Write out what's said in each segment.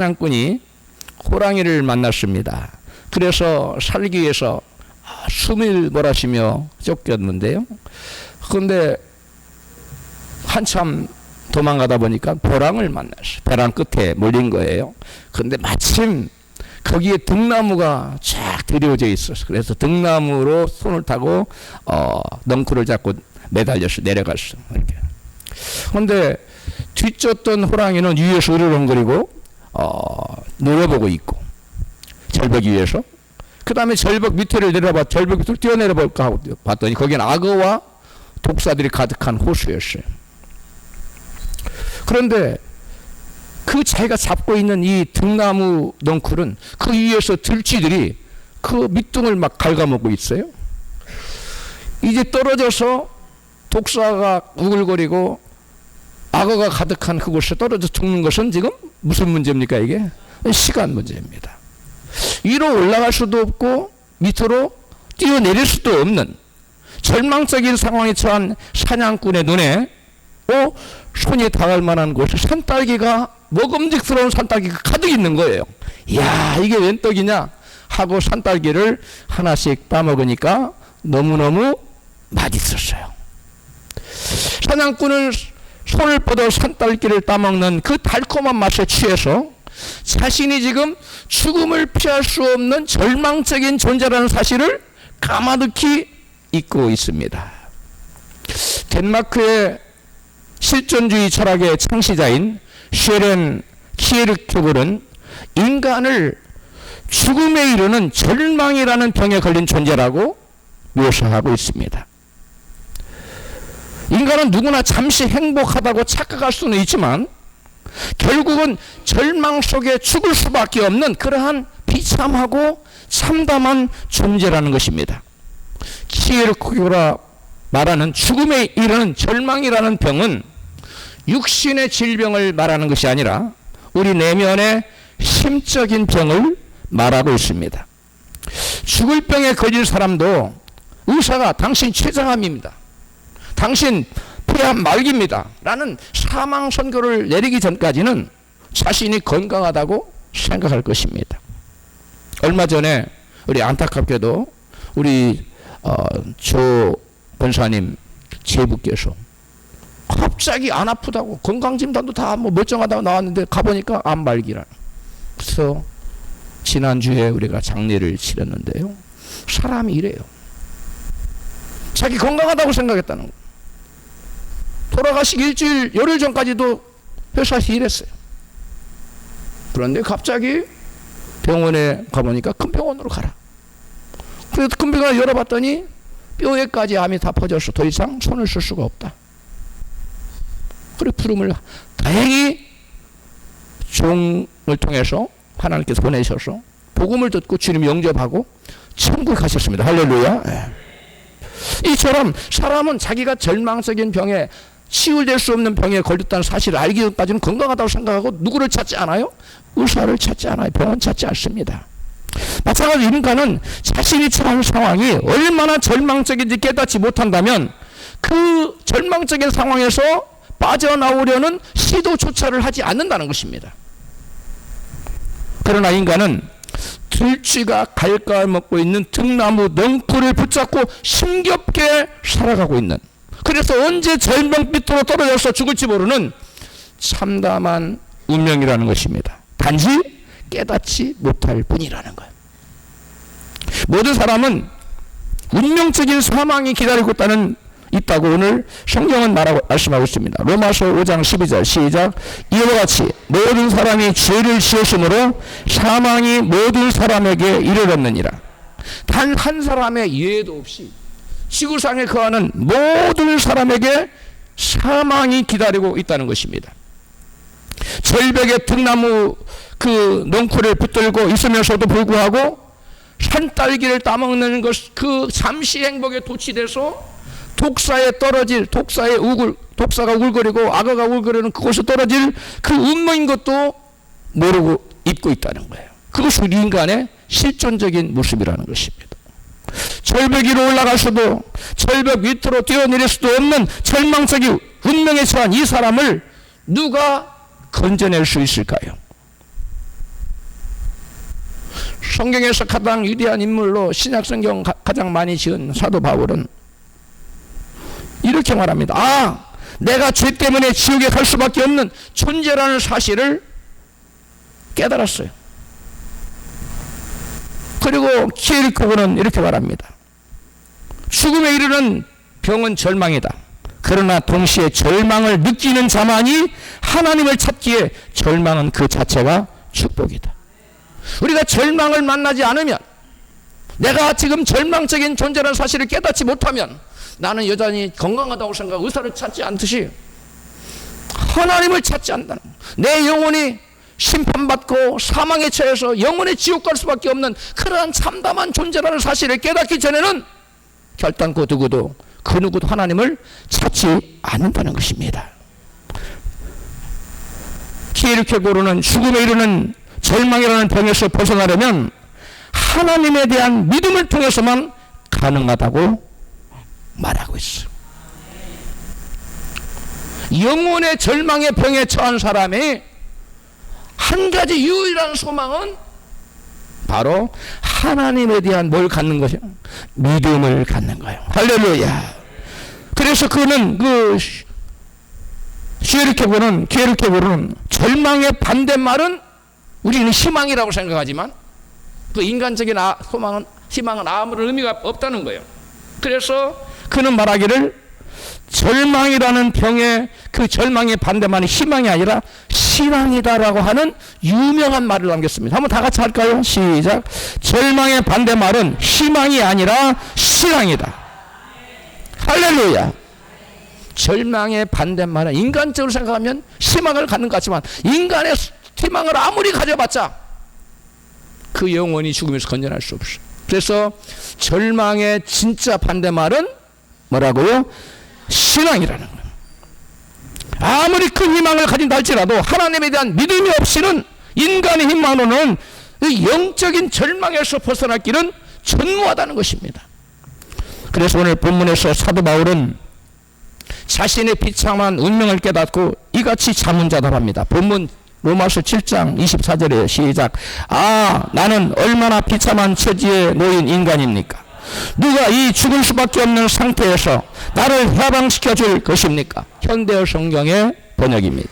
사냥꾼이 호랑이를 만났습니다. 그래서 살기 위해서 숨을 몰아쉬며 쫓겼는데요. 그런데 한참 도망가다 보니까 벼랑을 만났어요. 벼랑 끝에 몰린 거예요. 그런데 마침 거기에 등나무가 쫙 들여져 있었어요. 그래서 등나무로 손을 타고 넝쿨을 잡고 매달려서 내려갔어요. 이렇게. 그런데 뒤쫓던 호랑이는 위에서 으르렁거리고 노려보고 있고, 절벽 위에서. 그 다음에 절벽 밑을 내려봐, 절벽 밑으로 뛰어내려 볼까 하고 봤더니 거기는 악어와 독사들이 가득한 호수였어요. 그런데 그 자기가 잡고 있는 이 등나무 넝쿨은 그 위에서 들쥐들이 그 밑둥을 막 갉아먹고 있어요. 이제 떨어져서 독사가 우글거리고 악어가 가득한 그곳에 떨어져 죽는 것은 지금 무슨 문제입니까? 이게 시간 문제입니다. 위로 올라갈 수도 없고 밑으로 뛰어내릴 수도 없는 절망적인 상황에 처한 사냥꾼의 눈에 손이 닿을 만한 곳에 산딸기가, 먹음직스러운 산딸기가 가득 있는 거예요. 이야, 이게 웬 떡이냐 하고 산딸기를 하나씩 따먹으니까 너무너무 맛있었어요. 사냥꾼은 손을 뻗어 산딸기를 따먹는 그 달콤한 맛에 취해서 자신이 지금 죽음을 피할 수 없는 절망적인 존재라는 사실을 까마득히 잊고 있습니다. 덴마크의 실존주의 철학의 창시자인 쉐렌 키에르케고르는 인간을 죽음에 이르는 절망이라는 병에 걸린 존재라고 묘사하고 있습니다. 인간은 누구나 잠시 행복하다고 착각할 수는 있지만 결국은 절망 속에 죽을 수밖에 없는 그러한 비참하고 참담한 존재라는 것입니다. 키에르케고르가 말하는 죽음에 이르는 절망이라는 병은 육신의 질병을 말하는 것이 아니라 우리 내면의 심적인 병을 말하고 있습니다. 죽을 병에 걸린 사람도 의사가 당신 췌장암입니다, 당신 폐암 말기입니다 라는 사망 선고를 내리기 전까지는 자신이 건강하다고 생각할 것입니다. 얼마 전에 우리 안타깝게도 우리 조 권사님 제부께서 갑자기 안 아프다고 건강진단도 다 뭐 멀쩡하다고 나왔는데 가보니까 암 말기라. 그래서 지난주에 우리가 장례를 치렀는데요, 사람이 이래요. 자기 건강하다고 생각했다는 거. 돌아가시기 일주일 열흘 전까지도 회사에서 일했어요. 그런데 갑자기 병원에 가보니까 큰 병원으로 가라. 그래서 큰 병원을 열어봤더니 뼈에까지 암이 다 퍼져서 더 이상 손을 쓸 수가 없다. 그래 부름을 다행히 종을 통해서 하나님께서 보내셔서 복음을 듣고 주님 영접하고 천국 가셨습니다. 할렐루야. 이처럼 사람은 자기가 절망적인 병에, 치유될 수 없는 병에 걸렸다는 사실을 알기 전까지는 건강하다고 생각하고 누구를 찾지 않아요? 의사를 찾지 않아요. 병원 찾지 않습니다. 마찬가지로 인간은 자신이 처한 상황이 얼마나 절망적인지 깨닫지 못한다면 그 절망적인 상황에서 빠져나오려는 시도조차를 하지 않는다는 것입니다. 그러나 인간은 들쥐가 갉아먹고 있는 등나무 넝쿨을 붙잡고 힘겹게 살아가고 있는, 그래서 언제 절벽 밑으로 떨어져서 죽을지 모르는 참담한 운명이라는 것입니다. 단지 깨닫지 못할 뿐이라는 거예요. 모든 사람은 운명적인 사망이 기다리고 있다고 오늘 성경은 말씀하고 있습니다. 로마서 5장 12절 시작. 이와 같이 모든 사람이 죄를 지었으므로 사망이 모든 사람에게 이르렀느니라. 단 한 사람의 예외도 없이 지구상에 거하는 모든 사람에게 사망이 기다리고 있다는 것입니다. 절벽에 등나무 그 넝쿨을 붙들고 있으면서도 불구하고 산딸기를 따먹는 것, 그 잠시 행복에 도취돼서 독사에 떨어질, 독사가 우글거리고 악어가 우글거리는 그곳에 떨어질 그 운명인 것도 모르고 입고 있다는 거예요. 그것이 우리 인간의 실존적인 모습이라는 것입니다. 절벽 위로 올라갈 수도 절벽 밑으로 뛰어내릴 수도 없는 절망적인 운명에 처한 이 사람을 누가 건져낼 수 있을까요? 성경에서 가장 위대한 인물로 신약성경 가장 많이 지은 사도 바울은 이렇게 말합니다. 아, 내가 죄 때문에 지옥에 갈 수밖에 없는 존재라는 사실을 깨달았어요. 그리고 키에르케고르는 이렇게 말합니다. 죽음에 이르는 병은 절망이다. 그러나 동시에 절망을 느끼는 자만이 하나님을 찾기에 절망은 그 자체가 축복이다. 우리가 절망을 만나지 않으면, 내가 지금 절망적인 존재라는 사실을 깨닫지 못하면 나는 여전히 건강하다고 생각하고 의사를 찾지 않듯이 하나님을 찾지 않는다는, 내 영혼이 심판받고 사망에 처해서 영혼의 지옥 갈 수밖에 없는 그러한 참담한 존재라는 사실을 깨닫기 전에는 결단코 누구도 그 누구도 하나님을 찾지 않는다는 것입니다. 키에르케고르는 죽음에 이르는 절망이라는 병에서 벗어나려면 하나님에 대한 믿음을 통해서만 가능하다고 말하고 있어. 영혼의 절망의 병에 처한 사람이 한 가지 유일한 소망은 바로 하나님에 대한 뭘 갖는 것이요? 믿음을 갖는 거예요. 할렐루야. 그래서 그는 키에르케고르는 절망의 반대말은 우리는 희망이라고 생각하지만 그 인간적인 희망은 아무런 의미가 없다는 거예요. 그래서 그는 말하기를 절망이라는 병의 그 절망의 반대말은 희망이 아니라 신앙이다라고 하는 유명한 말을 남겼습니다. 한번 다 같이 할까요? 시작. 절망의 반대말은 희망이 아니라 신앙이다. 할렐루야. 절망의 반대말은 인간적으로 생각하면 희망을 갖는 것 같지만 인간의 희망을 아무리 가져봤자 그 영혼이 죽음에서 건져날 수 없어. 그래서 절망의 진짜 반대말은 뭐라고요? 신앙이라는 거예요. 아무리 큰 희망을 가진다 할지라도 하나님에 대한 믿음이 없이는 인간의 힘만으로는 영적인 절망에서 벗어날 길은 전무하다는 것입니다. 그래서 오늘 본문에서 사도 바울은 자신의 비참한 운명을 깨닫고 이같이 자문자답합니다. 본문 로마서 7장 24절에 시작. 아, 나는 얼마나 비참한 처지에 놓인 인간입니까? 누가 이 죽을 수밖에 없는 상태에서 나를 해방시켜 줄 것입니까? 현대어 성경의 번역입니다.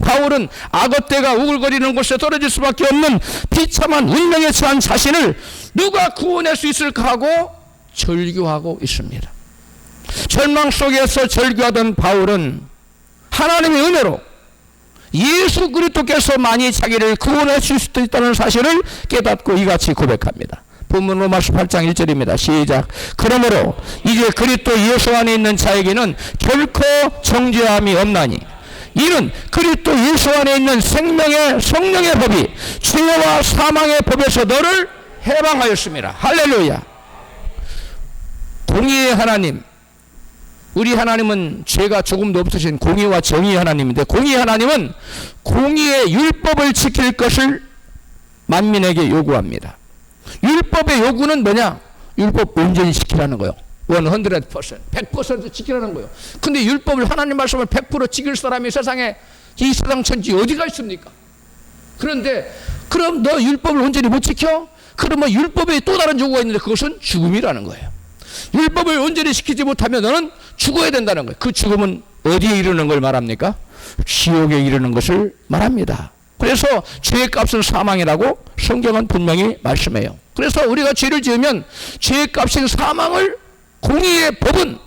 바울은 악어떼가 우글거리는 곳에 떨어질 수밖에 없는 비참한 운명에 처한 자신을 누가 구원할 수 있을까 하고 절규하고 있습니다. 절망 속에서 절규하던 바울은 하나님의 은혜로 예수 그리스도께서만이 자기를 구원해 줄 수도 있다는 사실을 깨닫고 이같이 고백합니다. 본문 로마서 8장 1절입니다. 시작. 그러므로 이제 그리스도 예수 안에 있는 자에게는 결코 정죄함이 없나니 이는 그리스도 예수 안에 있는 생명의 성령의 법이 죄와 사망의 법에서 너를 해방하였습니다. 할렐루야. 공의의 하나님, 우리 하나님은 죄가 조금도 없으신 공의와 정의의 하나님인데, 공의의 하나님은 공의의 율법을 지킬 것을 만민에게 요구합니다. 율법의 요구는 뭐냐? 율법 온전히 지키라는 거예요. 100%, 100% 지키라는 거예요. 근데 율법을, 하나님 말씀을 100% 지킬 사람이 세상에, 이 세상 천지 어디가 있습니까? 그런데 그럼 너 율법을 온전히 못 지켜? 그러면 율법에 또 다른 요구가 있는데 그것은 죽음이라는 거예요. 율법을 온전히 지키지 못하면 너는 죽어야 된다는 거예요. 그 죽음은 어디에 이르는 걸 말합니까? 지옥에 이르는 것을 말합니다. 그래서 죄의 값은 사망이라고 성경은 분명히 말씀해요. 그래서 우리가 죄를 지으면 죄의 값인 사망을 공의의 법은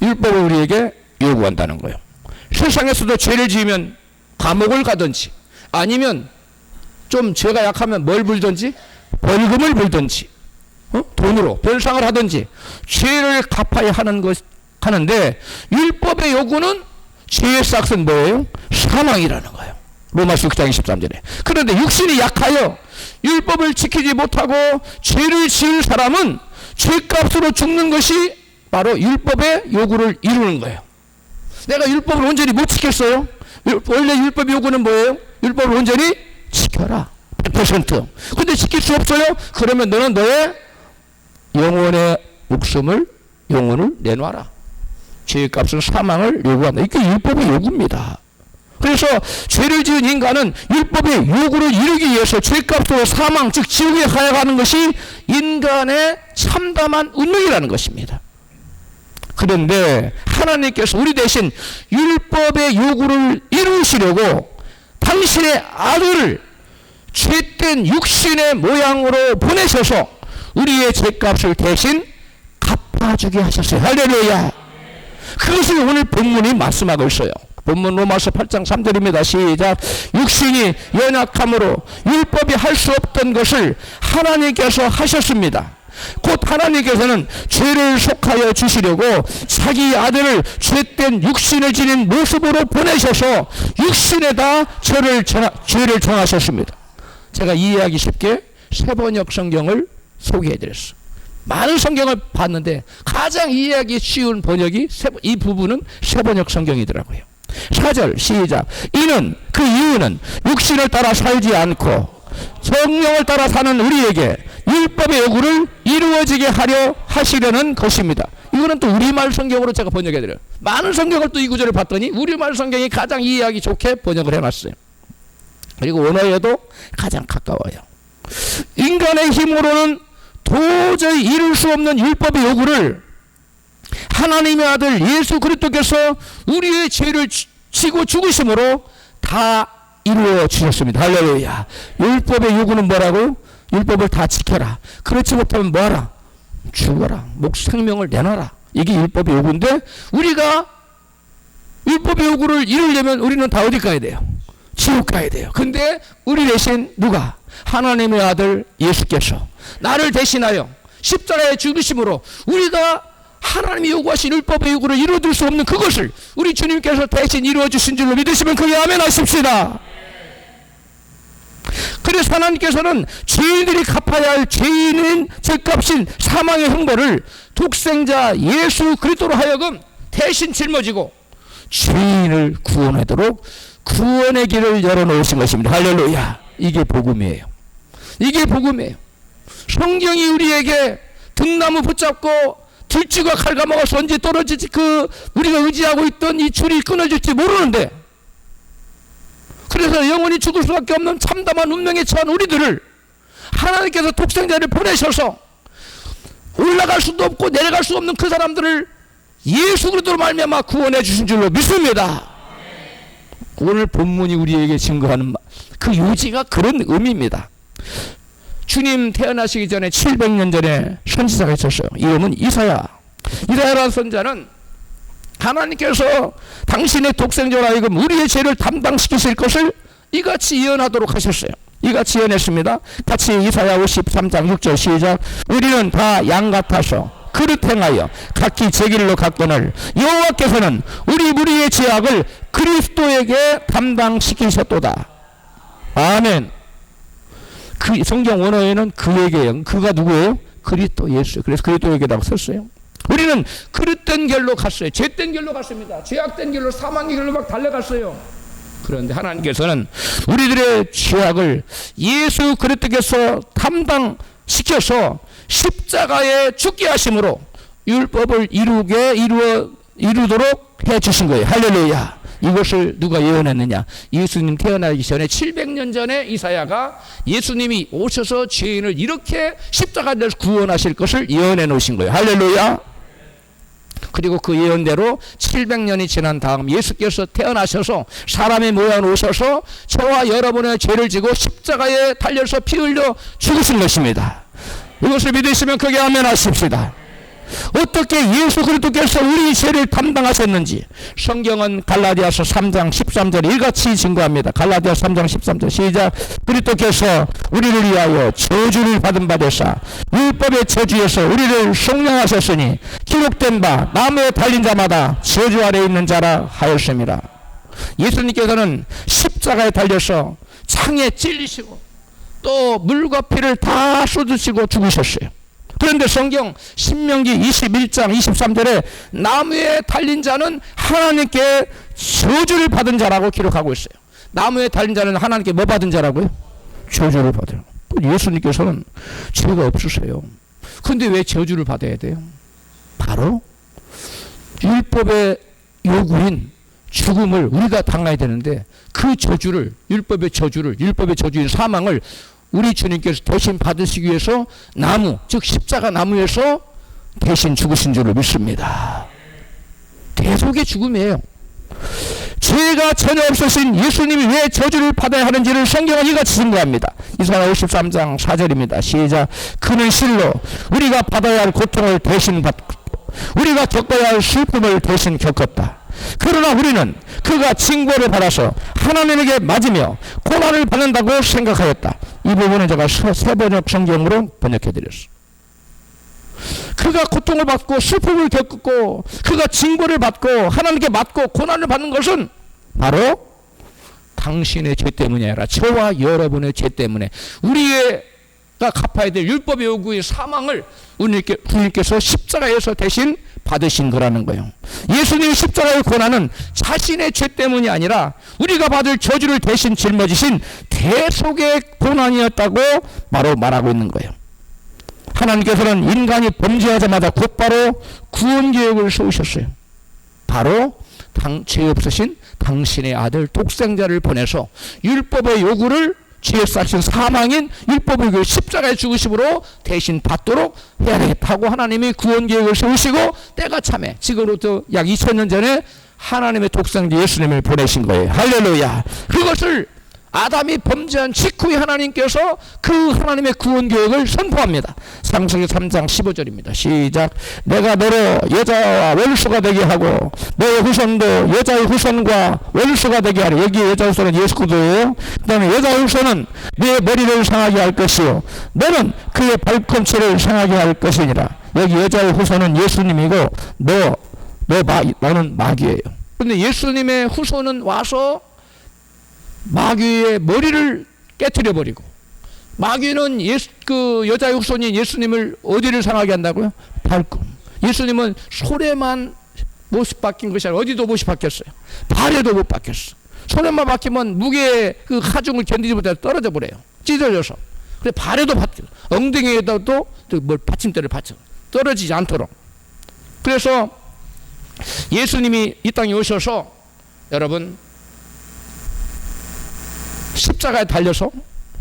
율법을 우리에게 요구한다는 거예요. 세상에서도 죄를 지으면 감옥을 가든지 아니면 좀 죄가 약하면 뭘 불든지 벌금을 불든지 돈으로 변상을 하든지 죄를 갚아야 하는데 율법의 요구는 죄의 싹은 뭐예요? 사망이라는 거예요. 로마서 6장 23절에. 그런데 육신이 약하여 율법을 지키지 못하고 죄를 지은 사람은 죄값으로 죽는 것이 바로 율법의 요구를 이루는 거예요. 내가 율법을 온전히 못 지켰어요. 원래 율법 요구는 뭐예요? 율법을 온전히 지켜라. 100%. 근데 지킬 수 없어요? 그러면 너는 너의 영혼의 영혼을 내놔라. 죄의 값은 사망을 요구한다. 이게 율법의 요구입니다. 그래서 죄를 지은 인간은 율법의 요구를 이루기 위해서 죄값으로 사망, 즉 지옥에 가야 하는 것이 인간의 참담한 운명이라는 것입니다. 그런데 하나님께서 우리 대신 율법의 요구를 이루시려고 당신의 아들을 죄된 육신의 모양으로 보내셔서 우리의 죄값을 대신 갚아주게 하셨어요. 할렐루야. 그것을 오늘 본문이 말씀하고 있어요. 본문 로마서 8장 3절입니다. 시작. 육신이 연약함으로 율법이 할 수 없던 것을 하나님께서 하셨습니다. 곧 하나님께서는 죄를 속하여 주시려고 자기 아들을 죄된 육신을 지닌 모습으로 보내셔서 육신에다 죄를 정하셨습니다. 제가 이해하기 쉽게 새번역 성경을 소개해드렸어요. 많은 성경을 봤는데 가장 이해하기 쉬운 번역이 이 부분은 새번역 성경이더라고요. 4절 시작. 이는 그 이유는 육신을 따라 살지 않고 성령을 따라 사는 우리에게 율법의 요구를 이루어지게 하려 하시려는 것입니다. 이거는 또 우리말 성경으로 제가 번역해드려요. 많은 성경을 또 이 구절을 봤더니 우리말 성경이 가장 이해하기 좋게 번역을 해놨어요. 그리고 원어에도 가장 가까워요. 인간의 힘으로는 도저히 이룰 수 없는 율법의 요구를 하나님의 아들 예수 그리스도께서 우리의 죄를 지고 죽으심으로 다 이루어 주셨습니다. 할렐루야. 율법의 요구는 뭐라고? 율법을 다 지켜라. 그렇지 못하면 뭐하라? 죽어라. 생명을 내놔라. 이게 율법의 요구인데 우리가 율법의 요구를 이루려면 우리는 다 어디 가야 돼요? 지옥 가야 돼요. 근데 우리 대신 누가? 하나님의 아들 예수께서 나를 대신하여 십자가에 죽으심으로 우리가 하나님이 요구하신 율법의 요구를 이루어줄 수 없는 그것을 우리 주님께서 대신 이루어 주신 줄로 믿으시면 그게 아멘 하십시다. 그래서 하나님께서는 죄인들이 갚아야 할 죄인인 죄값인 사망의 형벌을 독생자 예수 그리스도로 하여금 대신 짊어지고 죄인을 구원하도록 구원의 길을 열어놓으신 것입니다. 할렐루야. 이게 복음이에요. 이게 복음이에요. 성경이 우리에게 등나무 붙잡고 들쥐가 갉아먹어서 언제 떨어질지 우리가 의지하고 있던 이 줄이 끊어질지 모르는데 그래서 영원히 죽을 수밖에 없는 참담한 운명에 처한 우리들을 하나님께서 독생자를 보내셔서 올라갈 수도 없고 내려갈 수 없는 그 사람들을 예수 그리스도로 말미암아 구원해 주신 줄로 믿습니다. 오늘 본문이 우리에게 증거하는 그 요지가 그런 의미입니다. 주님 태어나시기 전에 700년 전에 선지자가 있었어요. 이름은 이사야라는 선지자는 하나님께서 당신의 독생자로 하여금 우리의 죄를 담당시키실 것을 이같이 예언하도록 하셨어요. 이같이 예언했습니다. 같이 이사야 53장 6절 시작. 우리는 다 양 같아서 그릇 행하여 각기 제 길로 갔거늘 여호와께서는 우리 무리의 죄악을 그리스도에게 담당시키셨도다. 아멘. 그 성경 원어에는 그에게요. 그가 누구예요? 그리스도 예수. 그래서 그리스도에게라고 썼어요. 우리는 그릇된 길로 갔어요. 죄된 길로 갔습니다. 죄악된 길로 사망의 길로 막 달려갔어요. 그런데 하나님께서는 우리들의 죄악을 예수 그리스도께서 담당시켜서 십자가에 죽게 하심으로 율법을 이루도록 해주신 거예요. 할렐루야. 이것을 누가 예언했느냐? 예수님 태어나기 전에 700년 전에 이사야가 예수님이 오셔서 죄인을 이렇게 십자가에 구원하실 것을 예언해 놓으신 거예요. 할렐루야. 그리고 그 예언대로 700년이 지난 다음 예수께서 태어나셔서 사람의 모양으로 오셔서 저와 여러분의 죄를 지고 십자가에 달려서 피 흘려 죽으신 것입니다. 이것을 믿으시면 크게 아멘 하십시다. 어떻게 예수 그리스도께서 우리 죄를 담당하셨는지 성경은 갈라디아서 3장 13절에 이같이 증거합니다. 갈라디아서 3장 13절 시작. 그리스도께서 우리를 위하여 저주를 받은 바 되사 율법의 저주에서 우리를 속량하셨으니 기록된 바 나무에 달린 자마다 저주 아래 있는 자라 하였습니다. 예수님께서는 십자가에 달려서 창에 찔리시고 또 물과 피를 다 쏟으시고 죽으셨어요. 그런데 성경 신명기 21장 23절에 나무에 달린 자는 하나님께 저주를 받은 자라고 기록하고 있어요. 나무에 달린 자는 하나님께 뭐 받은 자라고요? 저주를 받아요. 예수님께서는 죄가 없으세요. 그런데 왜 저주를 받아야 돼요? 바로 율법의 요구인 죽음을 우리가 당해야 되는데 그 저주를, 율법의 저주인 사망을 우리 주님께서 대신 받으시기 위해서 나무, 즉 십자가 나무에서 대신 죽으신 줄을 믿습니다. 대속의 죽음이에요. 죄가 전혀 없으신 예수님이 왜 저주를 받아야 하는지를 성경은 이같이 증거합니다. 이사야 53장 4절입니다. 시작. 그는 실로 우리가 받아야 할 고통을 대신 받고 우리가 겪어야 할 슬픔을 대신 겪었다. 그러나 우리는 그가 징벌을 받아서 하나님에게 맞으며 고난을 받는다고 생각하였다. 이 부분은 제가 새번역 성경으로 번역해드렸습니다. 그가 고통을 받고 슬픔을 겪고 그가 징벌을 받고 하나님께 맞고 고난을 받는 것은 바로 당신의 죄 때문이 아니라 저와 여러분의 죄 때문에 우리가 갚아야 될 율법의 요구의 사망을 주님께서 십자가에서 대신 받으신 거라는 거예요. 예수님의 십자가의 고난은 자신의 죄 때문이 아니라 우리가 받을 저주를 대신 짊어지신 대속의 고난이었다고 바로 말하고 있는 거예요. 하나님께서는 인간이 범죄하자마자 곧바로 구원계획을 세우셨어요. 바로 죄 없으신 당신의 아들 독생자를 보내서 율법의 요구를 죄에 쌓인 사망인 율법의 요구 십자가의 죽으심으로 대신 받도록 해야 되겠다고 하나님이 구원계획을 세우시고 때가 참에 지금으로부터 약 2000년 전에 하나님의 독생자 예수님을 보내신 거예요. 할렐루야. 그것을 아담이 범죄한 직후에 하나님께서 그 하나님의 구원 계획을 선포합니다. 창세기 3장 15절입니다. 시작. 내가 너로 여자와 원수가 되게 하고 너의 후손도 여자의 후손과 원수가 되게 하리. 여기 여자 후손은 예수 그리스도예요. 그 다음에 여자 후손은 네 머리를 상하게 할 것이요 너는 그의 발꿈치를 상하게 할 것이니라. 여기 여자의 후손은 예수님이고 너는 마귀예요. 그런데 예수님의 후손은 와서 마귀의 머리를 깨뜨려 버리고 마귀는 그 여자의 후손인 예수님을 어디를 상하게 한다고요? 발꿈. 예수님은 손에만 못이 바뀐 것이 아니라 어디도 못이 바뀌었어요. 발에도 못 바뀌었어. 손에만 바뀌면 무게의 그 하중을 견디지 못해서 떨어져 버려요. 찢어져서. 그래 발에도 바뀌어. 엉덩이에다도 뭘 받침대를 받쳐 떨어지지 않도록. 그래서 예수님이 이 땅에 오셔서 여러분 십자가에 달려서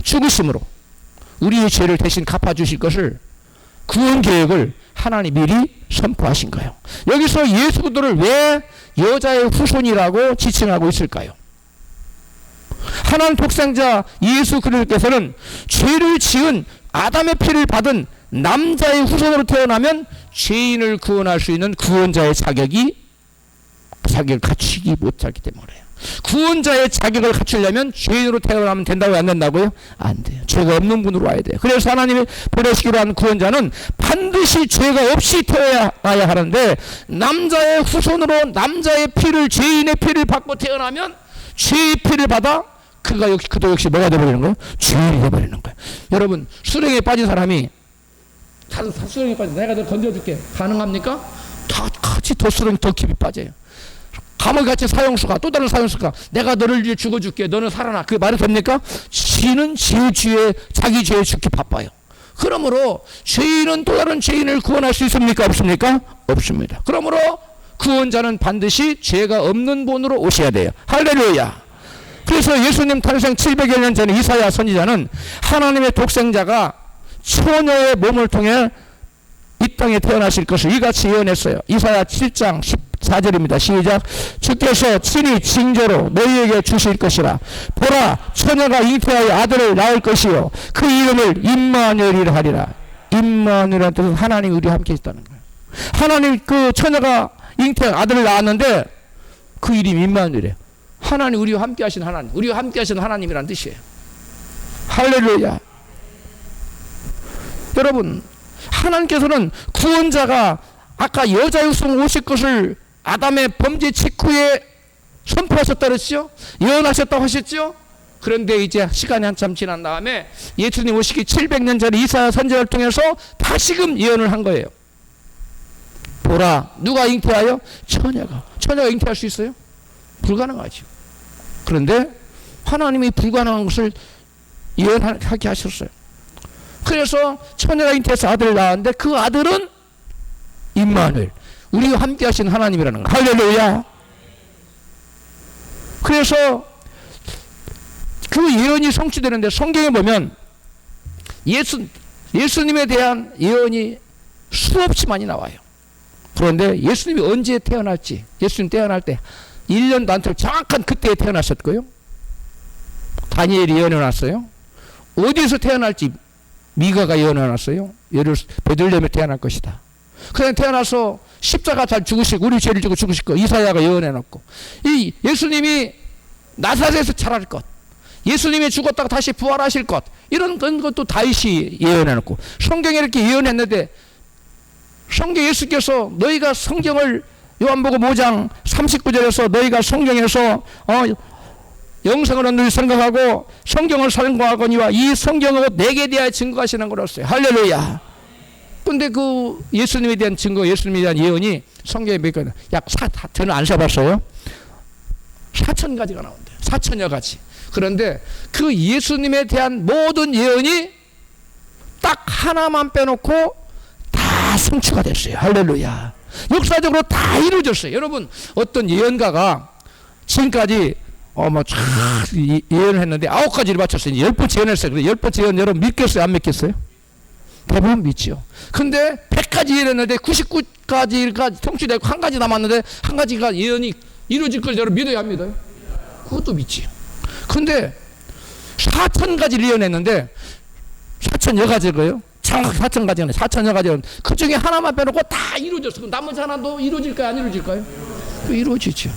죽으심으로 우리의 죄를 대신 갚아주실 것을 구원 계획을 하나님 미리 선포하신 거예요. 여기서 예수 그리스도를 왜 여자의 후손이라고 지칭하고 있을까요? 하나님 독생자 예수 그리스도께서는 죄를 지은 아담의 피를 받은 남자의 후손으로 태어나면 죄인을 구원할 수 있는 구원자의 자격을 갖추지 못하기 때문에 구원자의 자격을 갖추려면 죄인으로 태어나면 된다고요? 안 된다고요? 안 돼요. 죄가 없는 분으로 와야 돼요. 그래서 하나님이 보내시기로 한 구원자는 반드시 죄가 없이 태어나야 하는데 남자의 후손으로 남자의 피를 죄인의 피를 받고 태어나면 죄의 피를 받아 그도 역시 뭐가 되어버리는 거예요? 죄인이 되어버리는 거예요. 여러분 수렁에 빠진 사람이 다 수렁에 빠져 내가 너 건져줄게 가능합니까? 다 같이 더 수렁이 더 깊이 빠져요. 감옥같이 사형수가 또 다른 사형수가 내가 너를 위해 죽어줄게 너는 살아나 그게 말이 됩니까? 지는 자기 죄에 죽기 바빠요. 그러므로 죄인은 또 다른 죄인을 구원할 수 있습니까? 없습니까? 없습니다. 그러므로 구원자는 반드시 죄가 없는 분으로 오셔야 돼요. 할렐루야. 그래서 예수님 탄생 700여 년 전에 이사야 선지자는 하나님의 독생자가 처녀의 몸을 통해 이 땅에 태어나실 것을 이같이 예언했어요. 이사야 7장 14절입니다. 시작. 주께서 친히 징조로 너희에게 주실 것이라. 보라 처녀가 잉태하여 아들을 낳을 것이요 그 이름을 임마누엘이라 하리라. 임마누엘이라는 뜻은 하나님이 우리와 함께 있다는 거예요. 하나님 그 처녀가 잉태한 아들을 낳았는데 그 이름이 임마누엘이에요. 하나님 우리와 함께 하신 하나님, 우리와 함께 하신 하나님이라는 뜻이에요. 할렐루야. 여러분 하나님께서는 구원자가 아까 여자의 후손 오실 것을 아담의 범죄 직후에 선포하셨다 그랬죠? 예언하셨다고 하셨죠? 그런데 이제 시간이 한참 지난 다음에 예수님 오시기 700년 전에 이사야 선지자를 통해서 다시금 예언을 한 거예요. 보라 누가 잉태하여? 처녀가 잉태할 수 있어요? 불가능하죠. 그런데 하나님이 불가능한 것을 예언하게 하셨어요. 그래서 처녀가 잉태해서 아들을 낳았는데 그 아들은 임마누엘 우리와 함께 하신 하나님이라는 거예요. 할렐루야. 그래서 그 예언이 성취되는데 성경에 보면 예수님에 대한 예언이 수없이 많이 나와요. 그런데 예수님이 언제 태어날지, 예수님 태어날 때 1년도 안 틀어 정확한 그때에 태어나셨고요. 다니엘이 예언해놨어요. 어디서 태어날지 미가가 예언해놨어요. 베들레헴에 태어날 것이다. 그냥 태어나서 십자가 잘 죽으시고 우리 죄를 지고 죽으실 것 이사야가 예언해놨고, 이 예수님이 나사렛에서 자랄 것, 예수님이 죽었다가 다시 부활하실 것, 이런 것도 다윗이 예언해놓고, 성경에 이렇게 예언했는데 성경 예수께서 너희가 성경을 요한복음 5장 39절에서 너희가 성경에서 영생을 얻는 생각하고 성경을 사용하거니와 이 성경은 내게 대하여 증거하시는 거였어요. 할렐루야. 근데 그 예수님에 대한 증거, 예수님에 대한 예언이 성경에 몇 가지, 저는 안 써봤어요. 4,000가지가 나온대요. 4,000여 가지. 그런데 그 예수님에 대한 모든 예언이 딱 하나만 빼놓고 다 성취가 됐어요. 할렐루야. 역사적으로 다 이루어졌어요. 여러분, 어떤 예언가가 지금까지 예언을 했는데 9가지를 맞췄어요. 10번째 예언했어요. 10번째 예언 여러분 믿겠어요? 안 믿겠어요? 대부분 믿죠. 근데 100가지 예언했는데 99가지가 성취되고 한 가지 남았는데 한 가지가 예언이 이루어질 걸 여러분 믿어야 안 믿어요? 그것도 믿지요. 근데 4,000가지를 예언했는데 4,000여 가지고요. 정확히 4,000가지는 4,000여 가지는 그 중에 하나만 빼놓고 다 이루어졌어요. 나머지 하나도 이루어질까요? 안 이루어질까요? 이루어지죠.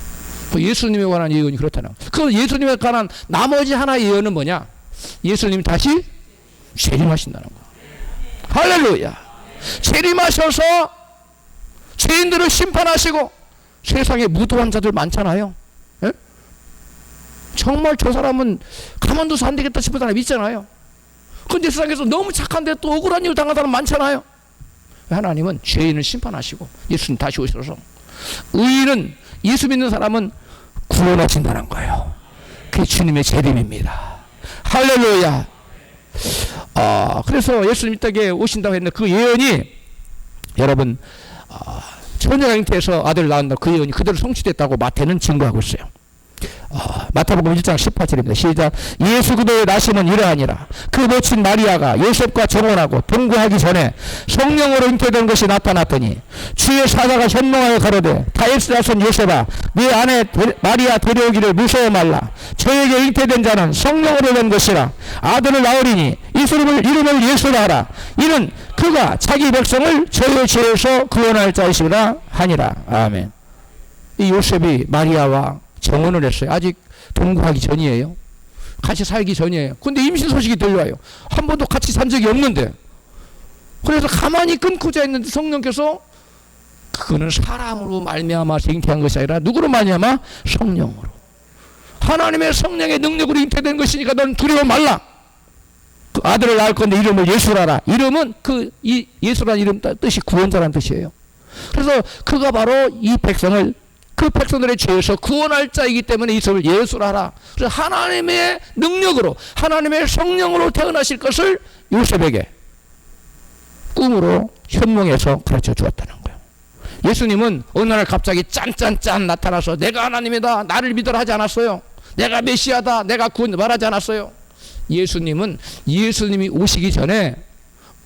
예수님에 관한 예언이 그렇다는 거예요. 그 예수님에 관한 나머지 하나의 예언은 뭐냐? 예수님이 다시 재림하신다는 거예요. 할렐루야. 재림하셔서 죄인들을 심판하시고, 세상에 무도한 자들 많잖아요. 에? 정말 저 사람은 가만둬서 안 되겠다 싶은 사람 있잖아요. 근데 세상에서 너무 착한데 또 억울한 일 당한 사람 많잖아요. 하나님은 죄인을 심판하시고 예수님 다시 오셔서 의인은, 예수 믿는 사람은 구원하신다는 거예요. 그게 주님의 재림입니다. 할렐루야. 그래서 예수님 이 땅에 오신다고 했는데 그 예언이 여러분 처녀가 잉태해서 아들을 낳았다, 그 예언이 그대로 성취됐다고 마태는 증거하고 있어요. 마태복음 1장 18절입니다. 시작. 예수 그리스도의 나심은 이러하니라. 그 모친 마리아가 요셉과 정혼하고 동거하기 전에 성령으로 잉태된 것이 나타났더니 주의 사자가 현몽하여 가로되 다윗의 자손 요셉아, 네 아내 마리아 데려오기를 무서워 말라. 저에게 잉태된 자는 성령으로 된 것이라. 아들을 낳으리니 이름을 예수라 하라. 이는 그가 자기 백성을 저의 죄에서 구원할 자이시라 하니라. 아멘. 이 요셉이 마리아와 정혼을 했어요. 아직 동거하기 전이에요. 같이 살기 전이에요. 근데 임신 소식이 들려와요. 한 번도 같이 산 적이 없는데. 그래서 가만히 끊고자 했는데 성령께서 그거는 사람으로 말미암아서 잉태한 것이 아니라 누구로 말미암아? 성령으로. 하나님의 성령의 능력으로 잉태된 것이니까 넌 두려워 말라. 그 아들을 낳을 건데 이름을 예수라라. 이름은 예수라는 이름 뜻이 구원자라는 뜻이에요. 그래서 그가 바로 이 백성을, 그 백성들의 죄에서 구원할 자이기 때문에 이름을 예수라라. 그래서 하나님의 능력으로, 하나님의 성령으로 태어나실 것을 요셉에게 꿈으로 현몽해서 가르쳐 주었다는 거예요. 예수님은 어느 날 갑자기 짠짠짠 나타나서 내가 하나님이다, 나를 믿으라 하지 않았어요. 내가 메시아다, 내가 구원 말하지 않았어요. 예수님이 오시기 전에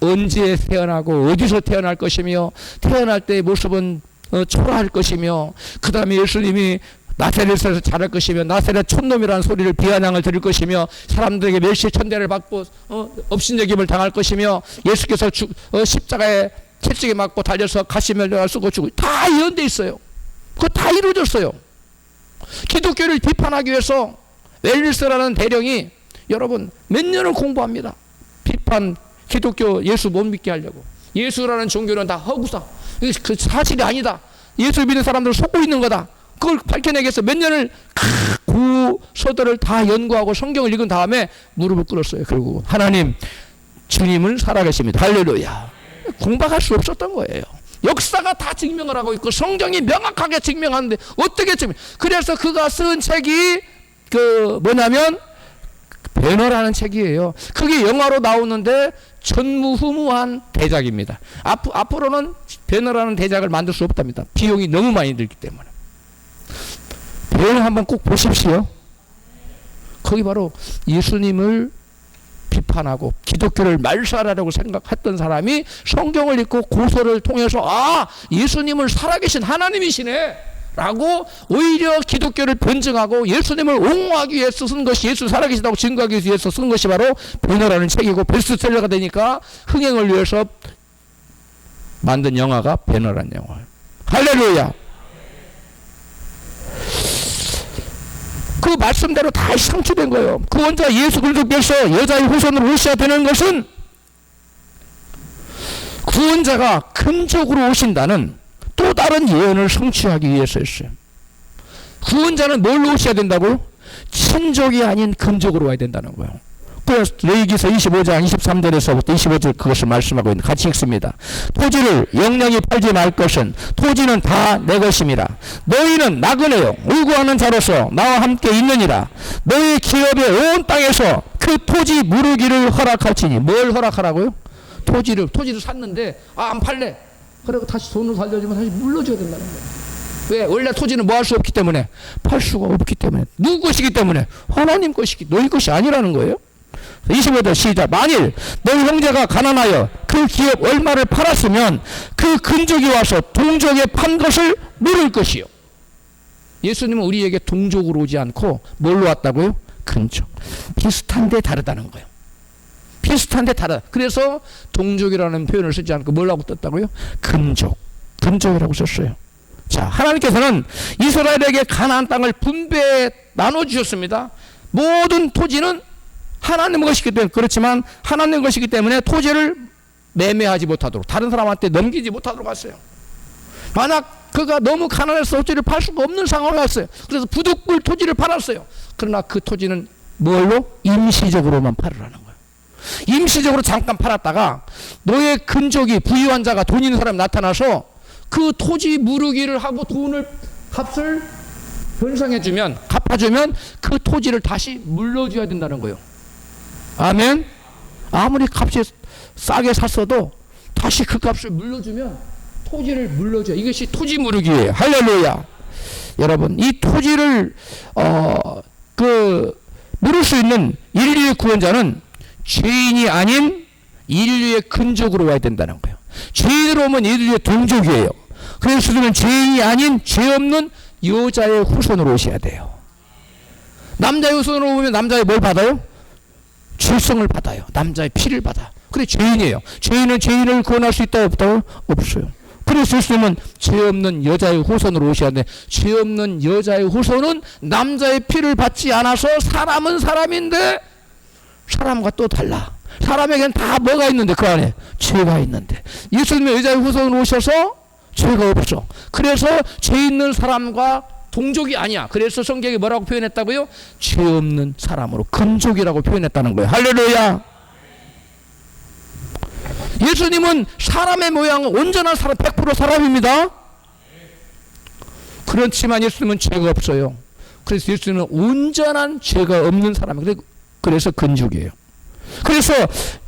언제 태어나고 어디서 태어날 것이며 태어날 때의 모습은 초라할 것이며, 그 다음에 예수님이 나사렛에서 자랄 것이며 나사렛 촌놈이라는 소리를 비아냥을 들을 것이며 사람들에게 멸시 천대를 받고 업신여김을 당할 것이며 예수께서 십자가에 채찍에 맞고 달려서 가시면을 쓰고 죽고, 다 예언돼 있어요. 그거 다 이루어졌어요. 기독교를 비판하기 위해서 웰리스라는 대령이 여러분 몇 년을 공부합니다. 비판, 기독교 예수 못 믿게 하려고. 예수라는 종교는 다 허구다, 그 사실이 아니다, 예수 믿는 사람들을 속고 있는 거다, 그걸 밝혀내기 위해서 몇 년을 구서들을 다 연구하고 성경을 읽은 다음에 무릎을 꿇었어요. 결국 하나님, 주님은 살아계십니다. 할렐루야. 공박할 수 없었던 거예요. 역사가 다 증명을 하고 있고 성경이 명확하게 증명하는데 어떻게 증명? 그래서 그가 쓴 책이 뭐냐면 배너라는 책이에요. 그게 영화로 나오는데 전무후무한 대작입니다. 앞으로는 배너라는 대작을 만들 수 없답니다. 비용이 너무 많이 들기 때문에. 배경 한번 꼭 보십시오. 거기 바로 예수님을 비판하고 기독교를 말살하라고 생각했던 사람이 성경을 읽고 고소를 통해서 아, 예수님은 살아계신 하나님이시네 라고 오히려 기독교를 변증하고 예수님을 옹호하기 위해서 쓴 것이, 예수 살아계시다고 증거하기 위해서 쓴 것이 바로 변호라는 책이고 베스트셀러가 되니까 흥행을 위해서 만든 영화가 변호라는 영화예요. 할렐루야. 그 말씀대로 다 상추된 거예요. 구원자 예수 그리스도께서 여자의 후손으로 오셔야 되는 것은 구원자가 금족으로 오신다는 또 다른 예언을 성취하기 위해서였어요. 구원자는 뭘로 오셔야 된다고요? 친족이 아닌 금족으로 와야 된다는 거예요. 그래서 레위기서 25장 23절에서부터 25절 그것을 말씀하고 있는, 같이 읽습니다. 토지를 영영히 팔지 말 것은 토지는 다 내 것임이라. 너희는 나그네요 울고하는 자로서 나와 함께 있느니라. 너희 기업의 온 땅에서 그 토지 무르기를 허락할지니. 뭘 허락하라고요? 토지를 샀는데 안 팔래. 그리고 다시 돈을 살려주면 다시 물러줘야 된다는 거예요. 왜? 원래 토지는 뭐 할 수 없기 때문에, 팔 수가 없기 때문에, 누구 것이기 때문에, 하나님 것이기, 너희 것이 아니라는 거예요. 25절 시작. 만일 너희 형제가 가난하여 그 기업 얼마를 팔았으면 그 근족이 와서 동족에 판 것을 물을 것이요. 예수님은 우리에게 동족으로 오지 않고 뭘로 왔다고요? 근족. 비슷한데 다르다는 거예요. 비슷한데 다르다. 그래서 동족이라는 표현을 쓰지 않고 뭐라고 떴다고요? 근족. 근족이라고 썼어요. 자, 하나님께서는 이스라엘에게 가나안 땅을 분배해 나눠주셨습니다. 모든 토지는 하나님 것이기 때문에, 그렇지만 하나님 것이기 때문에 토지를 매매하지 못하도록, 다른 사람한테 넘기지 못하도록 했어요. 만약 그가 너무 가난해서 토지를 팔 수가 없는 상황이 왔어요. 그래서 부득불 토지를 팔았어요. 그러나 그 토지는 뭘로? 임시적으로만 팔으라는 거예요. 임시적으로 잠깐 팔았다가 너의 근족이, 부유한 자가, 돈 있는 사람이 나타나서 그 토지 무르기를 하고 돈을, 값을 변상해주면, 갚아주면 그 토지를 다시 물려줘야 된다는 거예요. 아멘. 아무리 값이 싸게 샀어도 다시 그 값을 물려주면, 토지를 물려줘요. 이것이 토지 무르기예요. 할렐루야. 여러분, 이 토지를 물을 수 있는 인류의 구원자는 죄인이 아닌 인류의 근족으로 와야 된다는 거예요. 죄인으로 오면 인류의 동족이에요. 그래서 우리는 죄인이 아닌 죄 없는 여자의 후손으로 오셔야 돼요. 남자의 후손으로 오면 남자의 뭘 받아요? 죄성을 받아요. 남자의 피를 받아. 그래, 죄인이에요. 죄인은 죄인을 구원할 수 있다 없다고? 없어요. 그래서 예수님은 죄 없는 여자의 후손으로 오셔야 돼. 죄 없는 여자의 후손은 남자의 피를 받지 않아서, 사람은 사람인데 사람과 또 달라. 사람에겐 다 뭐가 있는데, 그 안에 죄가 있는데, 예수님의 여자의 후손으로 오셔서 죄가 없어. 그래서 죄 있는 사람과 동족이 아니야. 그래서 성경이 뭐라고 표현했다고요? 죄 없는 사람으로, 근족이라고 표현했다는 거예요. 할렐루야. 예수님은 사람의 모양은 온전한 사람, 100% 사람입니다. 그렇지만 예수님은 죄가 없어요. 그래서 예수님은 온전한 죄가 없는 사람이에요. 그래서 근족이에요. 그래서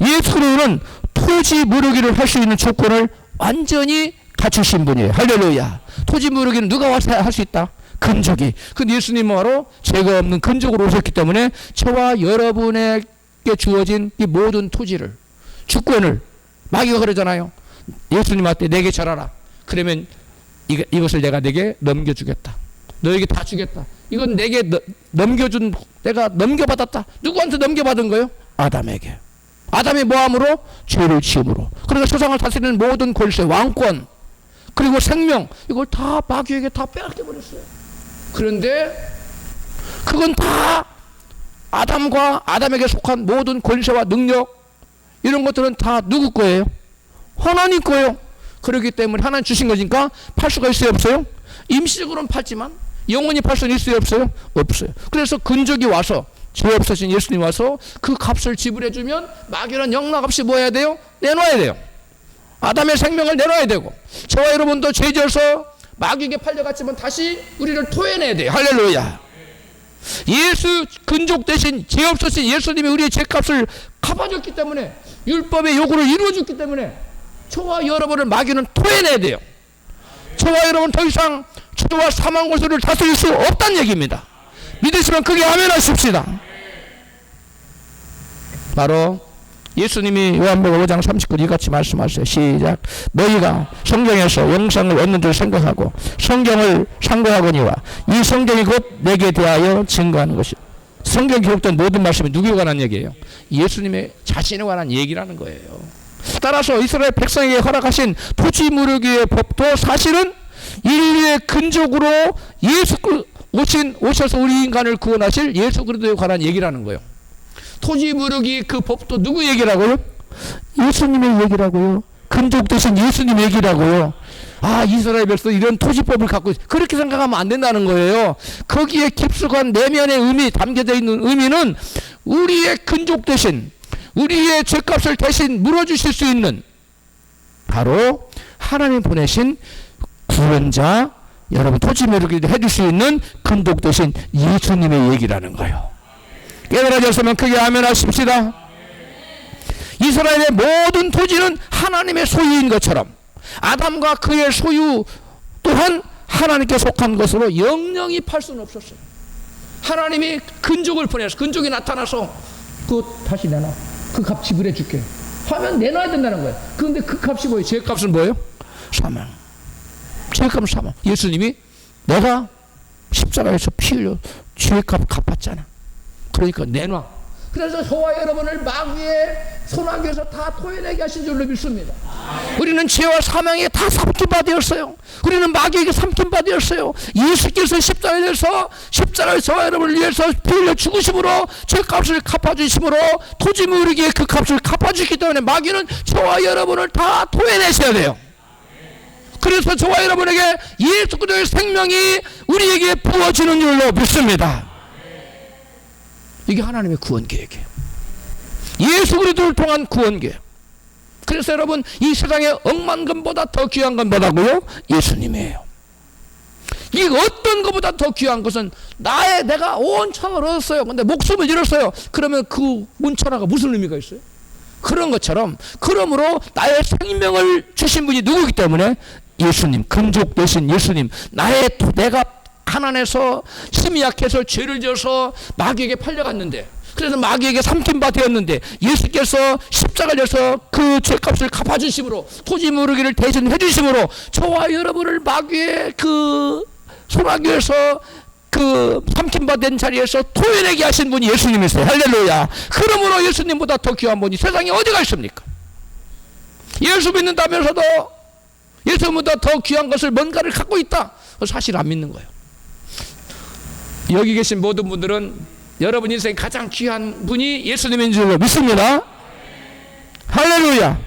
예수님은 토지 무르기를 할 수 있는 조건을 완전히 갖추신 분이에요. 할렐루야. 토지 무르기는 누가 와서 할 수 있다? 근족이. 근데 예수님은 바로 죄가 없는 근족으로 오셨기 때문에 저와 여러분에게 주어진 이 모든 토지를, 주권을, 마귀가 그러잖아요. 예수님한테 내게 절하라. 그러면 이것을 내가 내게 넘겨주겠다. 너에게 다 주겠다. 이건 내게 넘겨준, 내가 넘겨받았다. 누구한테 넘겨받은 거예요? 아담에게. 아담이 뭐함으로? 죄를 지음으로. 그러니까 세상을 다스리는 모든 권세, 왕권, 그리고 생명, 이걸 다 마귀에게 다 빼앗겨버렸어요. 그런데 그건 다 아담과 아담에게 속한 모든 권세와 능력, 이런 것들은 다 누구 거예요? 하나님 거예요. 그렇기 때문에 하나님 주신 거니까 팔 수가 있어요, 없어요? 임시적으로는 팔지만 영원히 팔 수는 있어요, 없어요? 없어요. 그래서 근족이 와서, 죄 없으신 예수님 와서 그 값을 지불해주면 마귀는 영락없이 뭐 해야 돼요? 내놔야 돼요. 아담의 생명을 내놔야 되고, 저와 여러분도 죄 지어서 마귀에게 팔려갔지만 다시 우리를 토해내야 돼요. 할렐루야. 예수 근족 대신 죄 없으신 예수님이 우리의 죄값을 갚아줬기 때문에, 율법의 요구를 이루어줬기 때문에 저와 여러분을 마귀는 토해내야 돼요. 저와 여러분 더 이상 죄 저주와 사망 고소를 다스릴 수 없다는 얘기입니다. 믿으시면 그게 아멘 하십시다. 바로 예수님이 요한복음 5장 39절 이같이 말씀하세요. 시작. 너희가 성경에서 영생을 얻는 줄 생각하고 성경을 상고하거니와 이 성경이 곧 내게 대하여 증거하는 것이다. 성경 기록된 모든 말씀이 누구에 관한 얘기예요? 예수님의 자신에 관한 얘기라는 거예요. 따라서 이스라엘 백성에게 허락하신 토지 무르기의 법도 사실은 인류의 근족으로 오셔서 우리 인간을 구원하실 예수 그리스도에 관한 얘기라는 거예요. 토지 무르기 그 법도 누구 얘기라고요? 예수님의 얘기라고요. 근족 되신 예수님 얘기라고요. 아, 이스라엘 백성 이런 토지법을 갖고 그렇게 생각하면 안 된다는 거예요. 거기에 깊숙한 내면의 의미 담겨져 있는 의미는 우리의 근족 되신 우리의 죄값을 대신 물어주실 수 있는 바로 하나님 보내신 구원자, 여러분 토지 무르기도 해줄 수 있는 근족 되신 예수님의 얘기라는 거예요. 깨달아졌으면 크게 아멘 하십시다. 이스라엘의 모든 토지는 하나님의 소유인 것처럼 아담과 그의 소유 또한 하나님께 속한 것으로 영영이 팔 수는 없었어요. 하나님이 근족을 보내서 근족이 나타나서 다시 내놔. 그 값 지불해 줄게 하면 내놔야 된다는 거예요. 그런데 그 값이 뭐예요? 죄값은 뭐예요? 사망. 죄값은 사망. 예수님이 내가 십자가에서 피 흘려 죄값 갚았잖아. 그러니까 내놔. 그래서 저와 여러분을 마귀의 손아귀에서 다 토해내게 하신 줄로 믿습니다. 우리는 죄와 사망에 다 삼킨바 되었어요. 우리는 마귀에게 삼킨바 되었어요. 예수께서 십자가에서 저와 여러분을 위해서 피 흘려 죽으심으로 죄값을 갚아주심으로 토지 무르기의 그 값을 갚아주기 때문에 마귀는 저와 여러분을 다 토해내셔야 돼요. 그래서 저와 여러분에게 예수 그리스도의 생명이 우리에게 부어지는 줄로 믿습니다. 이게 하나님의 구원 계획이에요. 예수 그리스도를 통한 구원 계획. 그래서 여러분 이 세상에 억만금보다 더 귀한 건 뭐라고요? 예수님이에요. 이 어떤 것보다 더 귀한 것은 내가 온 천을 얻었어요. 근데 목숨을 잃었어요. 그러면 그 온천하가 무슨 의미가 있어요? 그런 것처럼 그러므로 나의 생명을 주신 분이 누구이기 때문에 예수님, 근족 되신 예수님, 내가 가난해서 힘이 약해서 죄를 지어서 마귀에게 팔려갔는데 그래서 마귀에게 삼킨바 되었는데 예수께서 십자가를 져서 그 죄값을 갚아주심으로 토지 무르기를 대신해 주심으로 저와 여러분을 마귀의 그 소나기에서 그 삼킨바 된 자리에서 토해내게 하신 분이 예수님이세요. 할렐루야. 그러므로 예수님보다 더 귀한 분이 세상에 어디가 있습니까? 예수 믿는다면서도 예수님보다 더 귀한 것을 뭔가를 갖고 있다. 사실 안 믿는 거예요. 여기 계신 모든 분들은 여러분 인생에 가장 귀한 분이 예수님인 줄로 믿습니다. 할렐루야.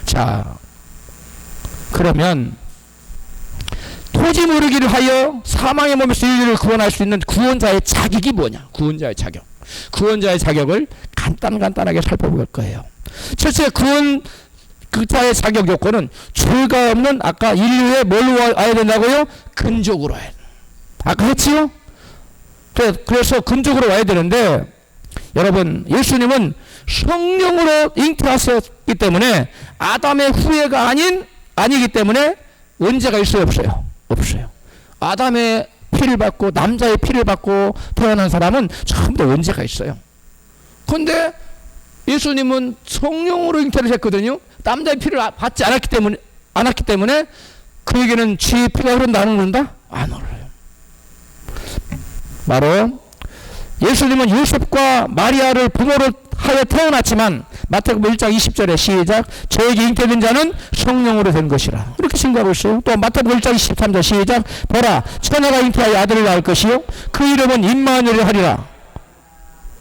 자, 그러면 토지 무르기를 하여 사망의 몸에서 인류를 구원할 수 있는 구원자의 자격이 뭐냐? 구원자의 자격. 구원자의 자격을 간단하게 살펴볼 거예요. 첫째, 구원자의 자격 요건은 죄가 없는 아까 인류에 뭘로 와야 된다고요? 근족으로 와야 된다. 아까 했지요? 그래서 근족으로 와야 되는데 여러분 예수님은 성령으로 잉태하셨기 때문에 아담의 후예가 아니기 때문에 언제가 있어요? 없어요? 없어요. 아담의 피를 받고 남자의 피를 받고 태어난 사람은 전부 다 원죄가 있어요. 그런데 예수님은 성령으로 잉태를 했거든요. 남자의 피를 받지 않았기 때문에 그에게는 죄의 피가 흐른다 안 흐른다? 안 흐르요. 바로 예수님은 요셉과 마리아를 부모로 하여 태어났지만 마태복음 1장 20절에 시작 저에게 잉태된 자는 성령으로 된 것이라 이렇게 증거하고 있어요. 또 마태복음 1장 23절 시작 보라 처녀가 잉태하여 아들을 낳을 것이요 그 이름은 임마누엘이라 하리라.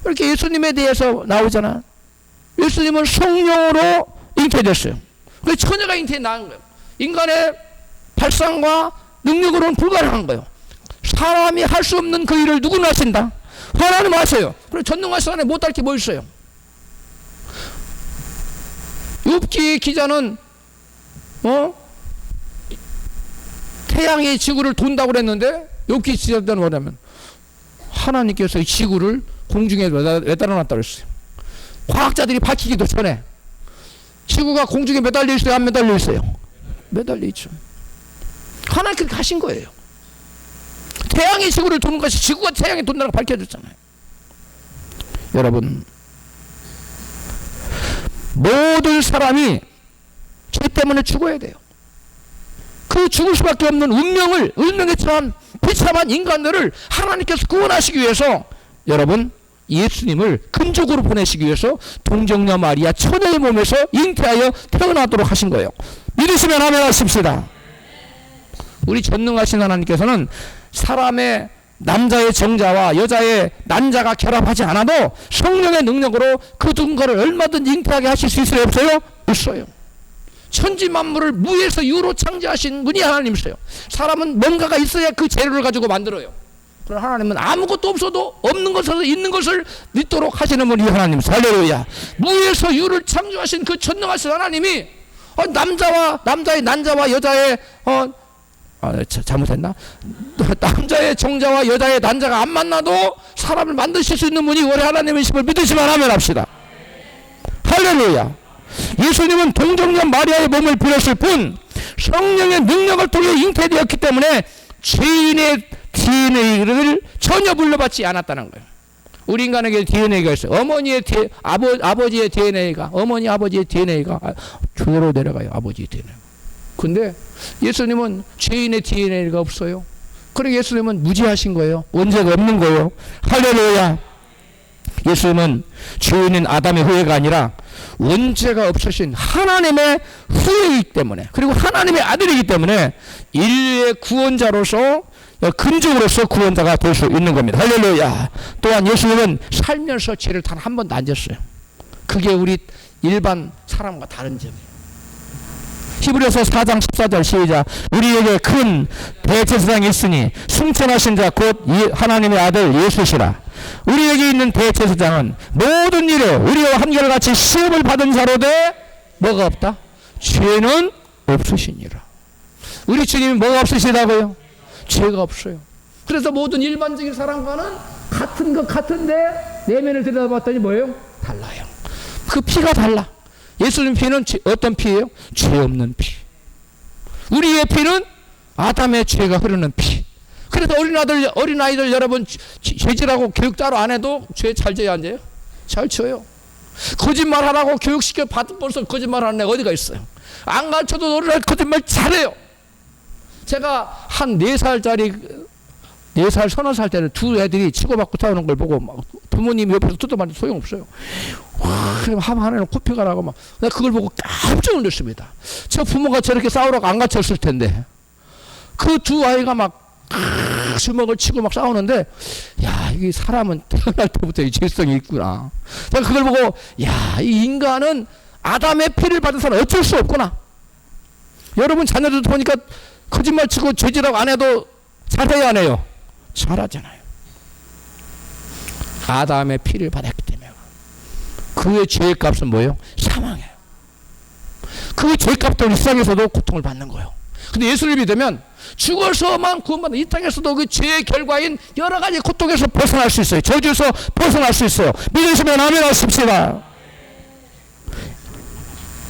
이렇게 예수님에 대해서 나오잖아. 예수님은 성령으로 잉태됐어요. 그 처녀가 잉태 낳은 거예요. 인간의 발상과 능력으로는 불가능한 거예요. 사람이 할 수 없는 그 일을 누구나 하신다. 하나님 하세요. 그리고 전능하신 하나님 못할 게 뭐 있어요? 욥기 기자는 태양이 지구를 돈다고 그랬는데 욥기 기자는 뭐냐면 하나님께서 이 지구를 공중에 매달아 놨다고 그랬어요. 과학자들이 밝히기도 전에 지구가 공중에 매달려 있어요? 안 매달려 있어요? 매달려 있죠. 하나님께서 가신 거예요. 태양이 지구를 도는 것이 지구가 태양이 돈다고 밝혀졌잖아요. 여러분, 모든 사람이 죄 때문에 죽어야 돼요. 그 죽을 수밖에 없는 운명에 처한 비참한 인간들을 하나님께서 구원하시기 위해서 여러분 예수님을 근족으로 보내시기 위해서 동정녀 마리아 처녀의 몸에서 잉태하여 태어나도록 하신 거예요. 믿으시면 아멘 하십시다. 우리 전능하신 하나님께서는 사람의 남자의 정자와 여자의 난자가 결합하지 않아도 성령의 능력으로 그 누군가를 얼마든지 잉태하게 하실 수 있어요? 없어요? 있어요. 천지 만물을 무에서 유로 창조하신 분이 하나님이세요. 사람은 뭔가가 있어야 그 재료를 가지고 만들어요. 그러나 하나님은 아무것도 없어도 없는 것에서 있는 것을 믿도록 하시는 분이 하나님. 할렐루야. 무에서 유를 창조하신 그 전능하신 하나님이 남자의 난자와 여자의 잘못했나? 남자의 정자와 여자의 난자가 안 만나도 사람을 만드실 수 있는 분이 우리 하나님이심을 믿으시면 하면 합시다. 할렐루야. 예수님은 동정녀 마리아의 몸을 빌었을 뿐 성령의 능력을 통해 잉태되었기 때문에 죄인의 DNA를 전혀 물려받지 않았다는 거예요. 우리 인간에게 DNA가 있어요. 아버지의 DNA가 어머니 아버지의 DNA가 주로 내려가요. 아버지의 DNA. 근데 예수님은 죄인의 DNA가 없어요. 그러니까 예수님은 무지하신 거예요. 원죄가 없는 거예요. 할렐루야. 예수님은 죄인인 아담의 후예가 아니라 원죄가 없으신 하나님의 후예이기 때문에, 그리고 하나님의 아들이기 때문에 인류의 구원자로서 근족으로서 구원자가 될 수 있는 겁니다. 할렐루야. 또한 예수님은 살면서 죄를 단 한 번도 안 졌어요. 그게 우리 일반 사람과 다른 점이에요. 히브리서 4장 14절 시작. 우리에게 큰 대제사장이 있으니 승천하신 자 곧 하나님의 아들 예수시라. 우리에게 있는 대제사장은 모든 일에 우리와 한결같이 시험을 받은 자로되 뭐가 없다? 죄는 없으시니라. 우리 주님이 뭐가 없으시다고요? 죄가 없어요. 그래서 모든 일반적인 사람과는 같은 것 같은데 내면을 들여다봤더니 뭐예요? 달라요. 그 피가 달라. 예수님 피는 어떤 피예요? 죄 없는 피. 우리의 피는 아담의 죄가 흐르는 피. 그래서 어린아이들 여러분 죄질하고 교육 따로 안 해도 죄 잘 져요, 안 져요? 잘 쳐요. 거짓말 하라고 교육시켜 받고서 거짓말 하는 애가 어디가 있어요? 안 가르쳐도 어린아이 거짓말 잘해요. 제가 한 4살짜리 4살, 30살 때는 두 애들이 치고받고 싸우는 걸 보고 막 부모님 옆에서 뜯어봤는데 소용없어요. 와, 그럼 하나는 코피가 나고 막. 내가 그걸 보고 깜짝 놀랐습니다. 저 부모가 저렇게 싸우라고 안 갇혔을 텐데. 그 두 아이가 막 주먹을 치고 막 싸우는데, 야, 이 사람은 태어날 때부터 이 죄성이 있구나. 내가 그걸 보고, 야, 이 인간은 아담의 피를 받은 사람 어쩔 수 없구나. 여러분 자녀들도 보니까 거짓말 치고 죄질하고 안 해도 잘해요, 안 해요? 잘하잖아요. 아담의 피를 받았기 때문에. 그의 죄의 값은 뭐예요? 사망이에요. 그 죄 값 때문에 이 세상에서도 고통을 받는 거예요. 근데 예수를 믿으면 죽어서만 구원받는 이 땅에서도 그 죄의 결과인 여러 가지 고통에서 벗어날 수 있어요. 저주에서 벗어날 수 있어요. 믿으시면 아멘 하십시다.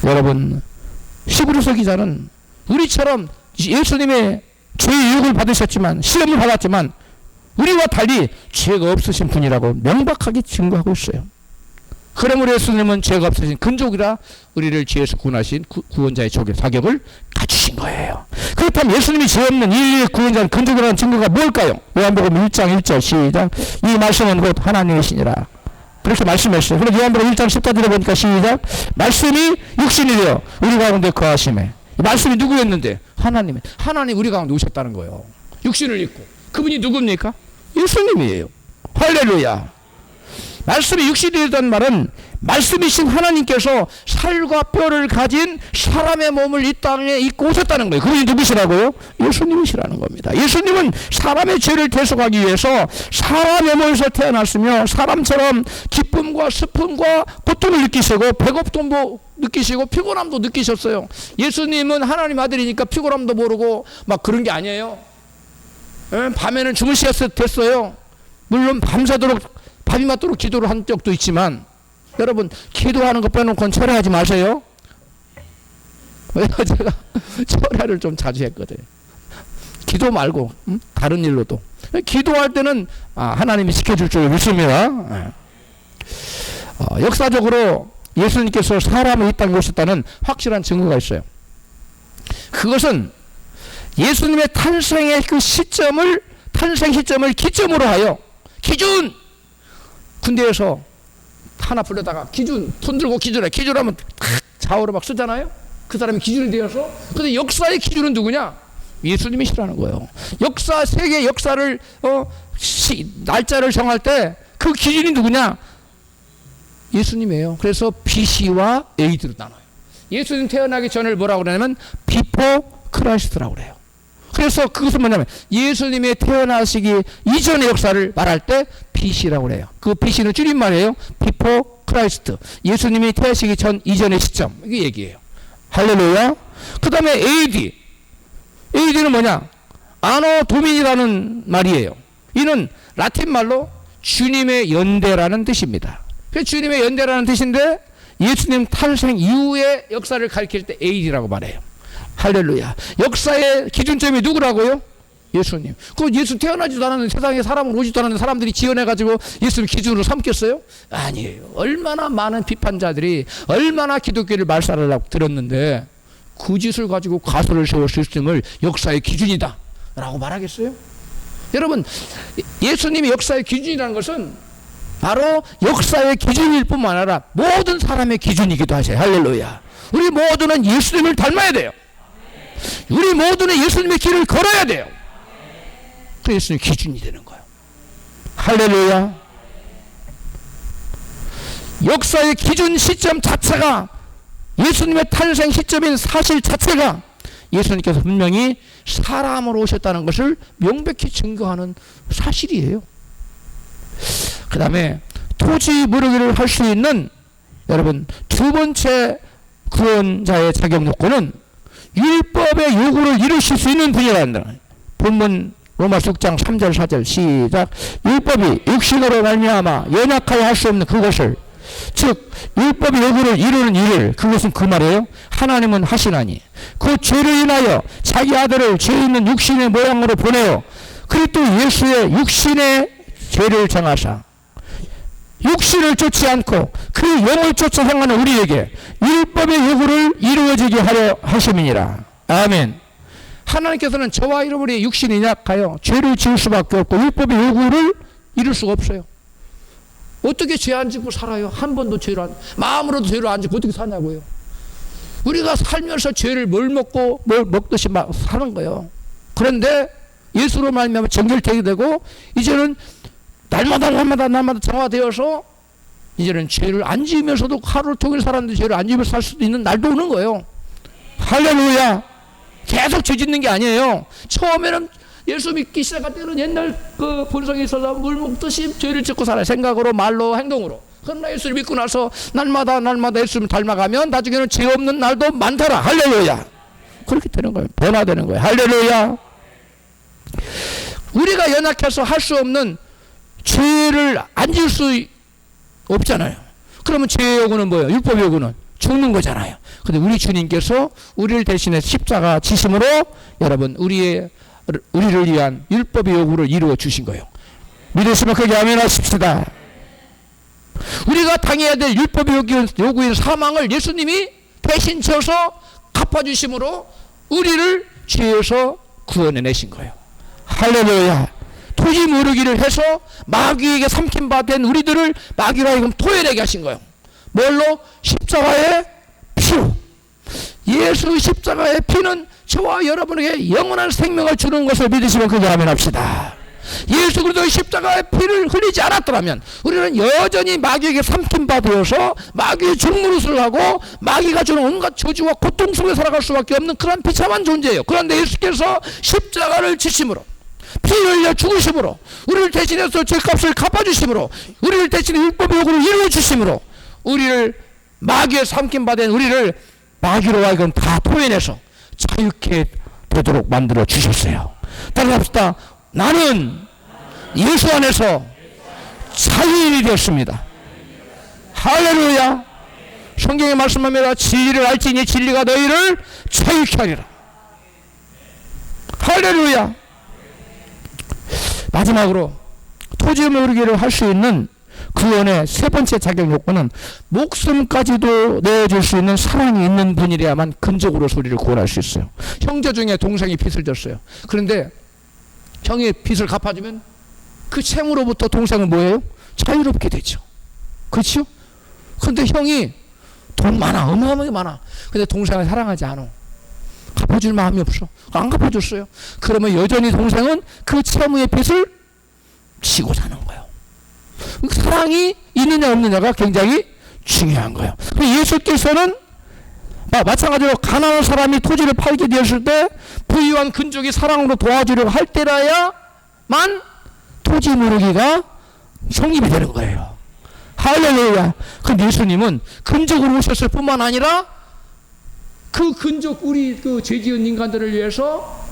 여러분, 히브리서 기자는 우리처럼 예수님의 죄의 유혹을 받으셨지만, 시험을 받았지만 우리와 달리 죄가 없으신 분이라고 명백하게 증거하고 있어요. 그러므로 예수님은 죄가 없으신 근족이라 우리를 죄에서 구원하신 구원자의 자격을 갖추신 거예요. 그렇다면 예수님이 죄 없는 인류의 구원자는 근족이라는 증거가 뭘까요? 요한복음 1장 1절 시작. 이 말씀은 곧 하나님이시니라. 그렇게 말씀했어요. 그럼 요한복음 1장 10절에 보니까 시작. 말씀이 육신이 되어 우리 가운데 거하심에. 이 말씀이 누구였는데? 하나님. 하나님 우리 가운데 오셨다는 거예요. 육신을 입고. 그분이 누굽니까? 예수님이에요. 할렐루야. 말씀이 육신이 되었다는 말은 말씀이신 하나님께서 살과 뼈를 가진 사람의 몸을 이 땅에 입고 오셨다는 거예요. 그분이 누구시라고요? 예수님이시라는 겁니다. 예수님은 사람의 죄를 대속하기 위해서 사람의 몸에서 태어났으며 사람처럼 기쁨과 슬픔과 고통을 느끼시고 배고픔도 느끼시고 피곤함도 느끼셨어요. 예수님은 하나님 아들이니까 피곤함도 모르고 막 그런 게 아니에요. 밤에는 주무셨을 됐어요. 물론 밤새도록 밥이 맞도록 기도를 한 적도 있지만, 여러분 기도하는 거 빼놓고는 철회하지 마세요. 제가 철회를 좀 자주 했거든요. 기도 말고 다른 일로도. 기도할 때는 하나님이 지켜줄 줄 믿습니다. 역사적으로 예수님께서 사람을 이 땅에 오셨다는 확실한 증거가 있어요. 그것은 예수님의 탄생의 그 탄생 시점을 기점으로 하여 기준! 군대에서 하나 불러다가 기준, 손 들고 기준하면 좌우로 막 쓰잖아요. 그 사람이 기준이 되어서. 근데 역사의 기준은 누구냐? 예수님이시라는 거예요. 세계 역사를 날짜를 정할 때 그 기준이 누구냐? 예수님이에요. 그래서 BC와 AD로 나눠요. 예수님 태어나기 전을 뭐라고 그러냐면 비포 크라이스트라고 그래요. 그래서 그것은 뭐냐면 예수님의 태어나시기 이전의 역사를 말할 때 BC라고 그래요. 그 BC는 줄임말이에요. 비포 크라이스트. 예수님이 태어나시기 전 이전의 시점. 이게 얘기예요. 할렐루야. 그 다음에 AD. AD는 뭐냐? 아노 도민이라는 말이에요. 이는 라틴 말로 주님의 연대라는 뜻입니다. 그 주님의 연대라는 뜻인데 예수님 탄생 이후의 역사를 가리킬 때 AD라고 말해요. 할렐루야. 역사의 기준점이 누구라고요? 예수님. 그 예수 태어나지도 않았는데 세상에 사람은 오지도 않았는데 사람들이 지어내가지고 예수를 기준으로 삼겠어요? 아니에요. 얼마나 많은 비판자들이 얼마나 기독교를 말살하려고 들었는데 그 짓을 가지고 가설을 세울 수 있음을 역사의 기준이다 라고 말하겠어요? 여러분, 예수님이 역사의 기준이라는 것은 바로 역사의 기준일 뿐만 아니라 모든 사람의 기준이기도 하세요. 할렐루야. 우리 모두는 예수님을 닮아야 돼요. 우리 모두는 예수님의 길을 걸어야 돼요. 그 예수님의 기준이 되는 거예요. 할렐루야. 역사의 기준 시점 자체가 예수님의 탄생 시점인 사실 자체가 예수님께서 분명히 사람으로 오셨다는 것을 명백히 증거하는 사실이에요. 그 다음에 토지 무르기를 할 수 있는 여러분 두 번째 구원자의 자격 요건은 율법의 요구를 이루실 수 있는 분이란다. 본문 로마서 6장 3절 4절 시작. 율법이 육신으로 말미암아 연약하여 할 수 없는 그것을 즉 율법의 요구를 이루는 일을 그것은 그 말이에요. 하나님은 하시나니 그 죄를 인하여 자기 아들을 죄 있는 육신의 모양으로 보내어 그리스도 예수의 육신의 죄를 정하사 육신을 쫓지 않고 그 영을 쫓아 행하는 우리에게 율법의 요구를 이루어지게 하려 하심이니라. 아멘. 하나님께서는 저와 여러분의 육신이 약하여 죄를 지을 수밖에 없고 율법의 요구를 이룰 수가 없어요. 어떻게 죄 안 짓고 살아요? 한 번도 마음으로도 죄를 안 짓고 어떻게 사냐고요. 우리가 살면서 죄를 뭘 먹듯이 막 사는 거예요. 그런데 예수로 말미암아 정결되게 되고 이제는 날마다 정화되어서 이제는 죄를 안 지으면서도 하루 종일 살았는데 죄를 안 지으면서 살 수도 있는 날도 오는 거예요. 할렐루야. 계속 죄 짓는 게 아니에요. 처음에는 예수 믿기 시작할 때는 옛날 그 본성에 있어서 물 먹듯이 죄를 짓고 살아요. 생각으로 말로 행동으로. 그러나 예수를 믿고 나서 날마다 예수를 닮아가면 나중에는 죄 없는 날도 많더라. 할렐루야. 그렇게 되는 거예요. 변화되는 거예요. 할렐루야. 우리가 연약해서 할 수 없는 죄를 안 지을 수 없잖아요. 그러면 죄의 요구는 뭐예요? 율법의 요구는 죽는 거잖아요. 근데 우리 주님께서 우리를 대신해 십자가 지심으로 여러분 우리를 위한 율법의 요구를 이루어 주신 거예요. 믿으시면 그게 아멘 하십시다. 우리가 당해야 될 율법의 요구인 사망을 예수님이 대신 져서 갚아주심으로 우리를 죄에서 구원해내신 거예요. 할렐루야. 토지 무르기를 해서 마귀에게 삼킨 바 된 우리들을 마귀로 하여금 토해내게 하신 거예요. 뭘로? 십자가의 피로. 예수 십자가의 피는 저와 여러분에게 영원한 생명을 주는 것을 믿으시면 그게 아멘 합시다. 예수 그리스도의 십자가의 피를 흘리지 않았더라면 우리는 여전히 마귀에게 삼킨 바 되어서 마귀의 종노릇을 하고 마귀가 주는 온갖 저주와 고통 속에 살아갈 수밖에 없는 그런 비참한 존재예요. 그런데 예수께서 십자가를 지심으로 피 흘려 죽으심으로 우리를 대신해서 죄값을 갚아주심으로 우리를 대신해 율법의 요구를 이루어주심으로 우리를 마귀에 삼킨 바 된 우리를 마귀로 하여금 다 토해내서 자유케 되도록 만들어 주셨어요. 따라합시다. 나는 예수 안에서 자유인이 되었습니다. 할렐루야. 성경에 말씀합니다. 진리를 알지니 진리가 너희를 자유케 하리라. 할렐루야. 마지막으로 토지 모르기를 할 수 있는 구원의 세 번째 자격 요건은 목숨까지도 내어줄 수 있는 사랑이 있는 분이라야만 근적으로 우리를 구원할 수 있어요. 형제 중에 동생이 빚을 졌어요. 그런데 형이 빚을 갚아주면 그 채무로부터 동생은 뭐예요? 자유롭게 되죠. 그렇죠? 그런데 형이 돈 많아, 어마어마하게 많아. 근데 동생을 사랑하지 않아. 갚아줄 마음이 없어. 안 갚아줬어요. 그러면 여전히 동생은 그 채무의 빚을 지고 사는 거예요. 사랑이 있느냐 없느냐가 굉장히 중요한 거예요. 예수께서는 마찬가지로 가난한 사람이 토지를 팔게 되었을 때 부유한 근족이 사랑으로 도와주려고 할 때라야만 토지 모르기가 성립이 되는 거예요. 할렐루야. 그럼 예수님은 근족으로 오셨을 뿐만 아니라 그 근족 우리 그 죄지은 인간들을 위해서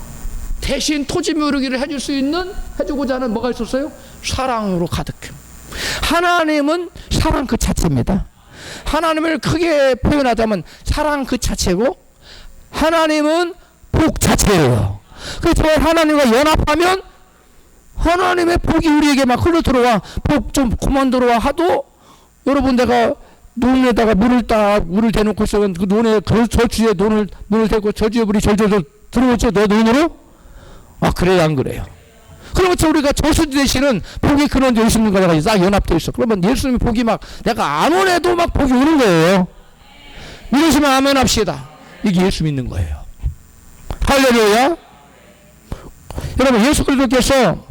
대신 토지 모르기를 해주고자 하는 뭐가 있었어요? 사랑으로 가득해요. 하나님은 사랑 그 자체입니다. 하나님을 크게 표현하자면 사랑 그 자체고 하나님은 복 자체예요. 그래서 하나님과 연합하면 하나님의 복이 우리에게 막 흘러 들어와. 복 좀 그만 들어와 하도 여러분 내가 논에다가 물을 대놓고 있으면 그 논에 저주에 논을 대고 저주에 물이 절절절 들어오죠. 너 논으로? 아 그래요 안 그래요? 그러면 우리가 저수 대신은 복이 그런 예수님과 내가 싹 연합되어 있어. 그러면 예수님의 복이 막 내가 안 오래도 막 복이 오는 거예요. 이러시면 아멘 합시다. 이게 예수 믿는 거예요. 할렐루야. 여러분 예수 그리스도께서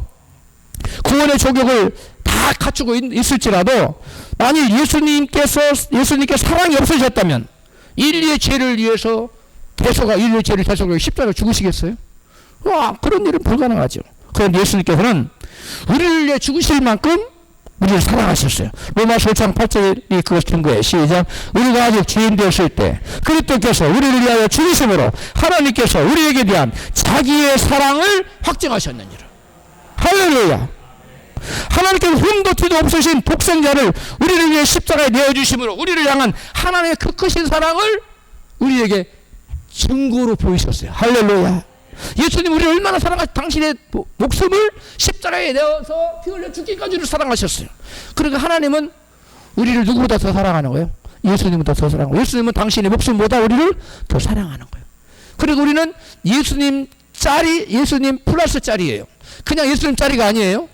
구원의 조격을 다 갖추고 있을지라도 만일 예수님께 사랑이 없으셨다면 인류의 죄를 위해서 인류의 죄를 대속하고 십자가를 죽으시겠어요? 그런 일은 불가능하죠. 그런데 예수님께서는 우리를 위해 죽으실 만큼 우리를 사랑하셨어요. 로마서 5장 8절이 그것이 증거예요. 시작. 우리가 아직 죄인 되었을 때 그리스도께서 우리를 위하여 죽으심으로 하나님께서 우리에게 대한 자기의 사랑을 확증하셨느니라. 할렐루야. 하나님께서 흠도 티도 없으신 독생자를 우리를 위해 십자가에 내어주심으로 우리를 향한 하나님의 그 크신 사랑을 우리에게 증거로 보이셨어요. 할렐루야. 예수님 우리를 얼마나 사랑하시 당신의 목숨을 십자가에 내어서 피 흘려 죽기까지를 사랑하셨어요. 그러니까 하나님은 우리를 누구보다 더 사랑하는 거예요? 예수님보다 더 사랑하는 거예요. 예수님은 당신의 목숨보다 우리를 더 사랑하는 거예요. 그리고 우리는 예수님 플러스 짤이에요. 그냥 예수님 짤이가 아니에요.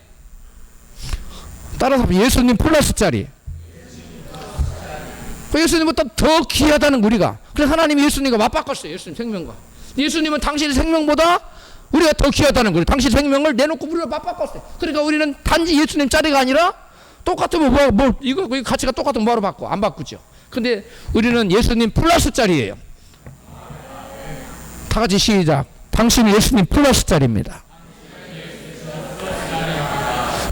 따라서 예수님 플러스 짤이. 예수님보다 더 귀하다는 우리가. 그래서 하나님이 예수님과 맞바꿨어요. 예수님 생명과. 예수님은 당신의 생명보다 우리가 더 귀하다는 거예요. 당신 생명을 내놓고 우리가 맞바꿨어요. 그러니까 우리는 단지 예수님 짤이가 아니라 똑같으면 이거 가치가 똑같으면 뭐로 바꿔? 안 바꾸죠. 근데 우리는 예수님 플러스 짤이에요. 다 같이 시작. 당신이 예수님 플러스 짤입니다.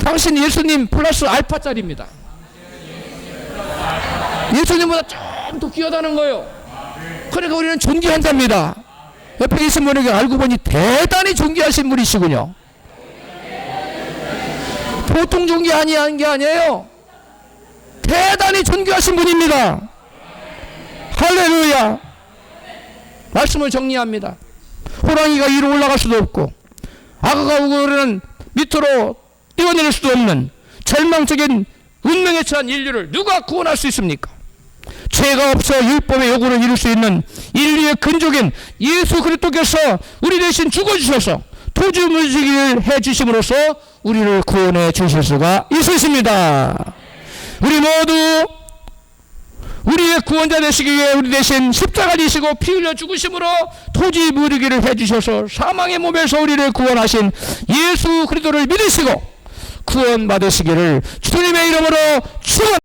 당신이 예수님 플러스 알파 짤입니다. 예수님보다 좀 더 귀하다는 거예요. 그러니까 우리는 존귀한 자입니다. 옆에 계신 분에게 알고 보니 대단히 존귀하신 분이시군요. 보통 존귀 아니한 게 아니에요. 대단히 존귀하신 분입니다. 할렐루야. 말씀을 정리합니다. 호랑이가 위로 올라갈 수도 없고 악어가 우고는 밑으로 뛰어내릴 수도 없는 절망적인 운명에 처한 인류를 누가 구원할 수 있습니까? 죄가 없어 율법의 요구를 이룰 수 있는 인류의 근족인 예수 그리스도께서 우리 대신 죽어주셔서 토지무지기를 해주심으로써 우리를 구원해 주실 수가 있으십니다. 우리 모두 우리의 구원자 되시기 위해 우리 대신 십자가 지시고 피 흘려 죽으심으로 토지 무르기를 해주셔서 사망의 몸에서 우리를 구원하신 예수 그리스도를 믿으시고 구원 받으시기를 주님의 이름으로 축원합니다.